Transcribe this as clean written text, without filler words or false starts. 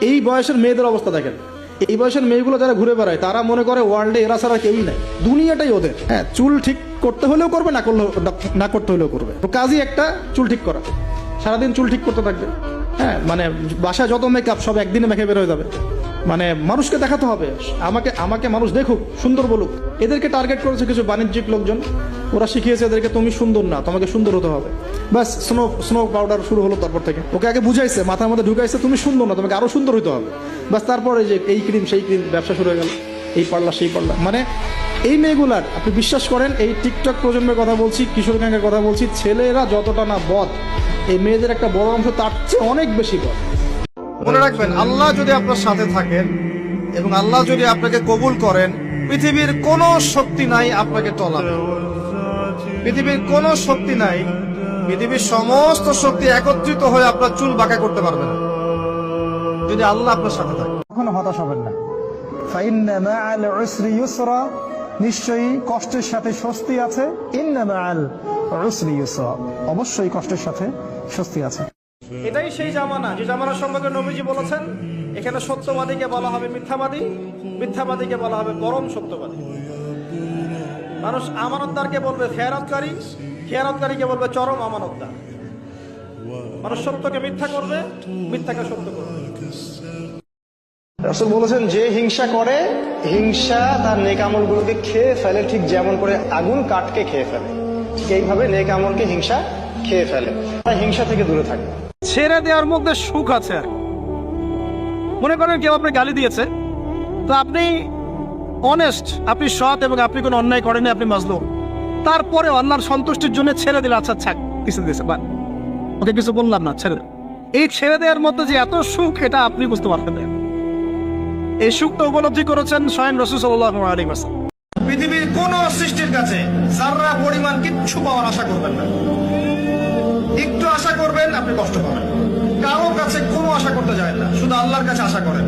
এই বয়সের মেয়েদের অবস্থা দেখেন, এই বয়সের মেয়েগুলো যারা ঘুরে বেড়ায় তারা মনে করে ওয়ার্ল্ডে এরা ছাড়া কেউই নাই, দুনিয়াটাই ওদের। হ্যাঁ, চুল ঠিক করতে হলেও করবে, না করতে হলেও করবে। তো কাজই একটা চুল ঠিক করা, সারাদিন চুল ঠিক করতে থাকবে। হ্যাঁ, মানে বাসায় যত মেকআপ সব একদিনে মেখে বের হয়ে যাবে। মানে মানুষকে দেখাতে হবে, আমাকে মানুষ দেখুক, সুন্দর বলুক। এদেরকে টার্গেট করেছে কিছু বাণিজ্যিক লোকজন, ওরা শিখিয়েছে এদেরকে তুমি সুন্দর না, তোমাকে সুন্দর হতে হবে। ব্যাস স্নো পাউডার শুরু হলো। তারপর থেকে ওকে আগে বুঝাইছে, মাথার মধ্যে ঢুকাইছে তুমি সুন্দর না, তোমাকে আরো সুন্দর হতে হবে। ব্যাস তারপরে যে এই ক্রিম সেই ক্রিম ব্যবসা শুরু হয়ে গেল, এই পারলা সেই পারলা। মানে এই মেয়েগুলার, আপনি বিশ্বাস করেন, এই টিকটক প্রজন্মের কথা বলছি, কিশোর গ্যাংয়ের কথা বলছি, ছেলেরা যতটা না বদ, এই মেয়েদের একটা বড় অংশ তার চেয়ে অনেক বেশি বদ। মনে রাখবেন, আল্লাহ যদি আপনার সাথে থাকেন এবং আল্লাহ যদি আপনাকে কবুল করেন, পৃথিবীর কোনো শক্তি নাই আপনাকে টলাবে। পৃথিবীর কোনো শক্তি নাই, পৃথিবীর সমস্ত শক্তি একত্রিত হয়ে আপনার চুল বাঁকা করতে পারবে না, যদি আল্লাহ আপনার সাথে থাকে। কখনো হতাশ হবেন না। ফাইন্না মাআল উসরি ইউসরা, নিশ্চয়ই কষ্টের সাথে স্বস্তি আছে। ইন্না মাআল উসরি ইউসরা, অবশ্যই কষ্টের সাথে স্বস্তি আছে। এটাই সেই জামানা, যে জামানা সম্পর্কে নবীজি বলেছেন, এখানে সত্যবাদীকে বলা হবে মিথ্যাবাদী, মিথ্যাবাদীকে বলা হবে পরম সত্যবাদী। মানুষ আমানতদারকে বলবে খেয়ানতকারী, খেয়ানতকারীকে বলবে চরম আমানতদার। মানুষ সত্যকে মিথ্যা করবে, মিথ্যাকে সত্য করবে। রাসূল বলেছেন, যে হিংসা করে, হিংসা তার নেক আমলগুলোকে খেয়ে ফেলে, ঠিক যেমন করে আগুন কাঠকে খেয়ে ফেলে, ঠিক এইভাবে নেক আমলকে হিংসা খেয়ে ফেলে। তাই হিংসা থেকে দূরে থাকবে। ছেড়ে দেওয়ার মধ্যে সুখ আছে। মনে করেন কেউ আপনি গালি দিয়েছে, তো আপনি অনেস্ট, আপনি সৎ এবং আপনি কোনো অন্যায় করেনি, আপনি মাজলুম, তারপরে আল্লাহর সন্তুষ্টির জন্য ছেড়ে দিলে, আচ্ছা ছাক, কিছু দিয়েছে বা ওকে কিছু বললাম না, ছেড়ে দিল। এই ছেড়ে দেওয়ার মধ্যে যে এত সুখ, এটা আপনি বুঝতে পারতেন না। এই সুখটা উপলব্ধি করেছেন স্বয়ং রাসূল সাল্লাল্লাহু আলাইহি ওয়াসাল্লাম। পৃথিবীর কোন সৃষ্টির কাছে যাররা পরিমাণ কিচ্ছু পাওয়ার আশা করবেন না। একটু আশা করবেন, আপনি কষ্ট পাবেন। কারো কাছে কোনো আশা করতে যায় না, শুধু আল্লাহর কাছে আশা করেন।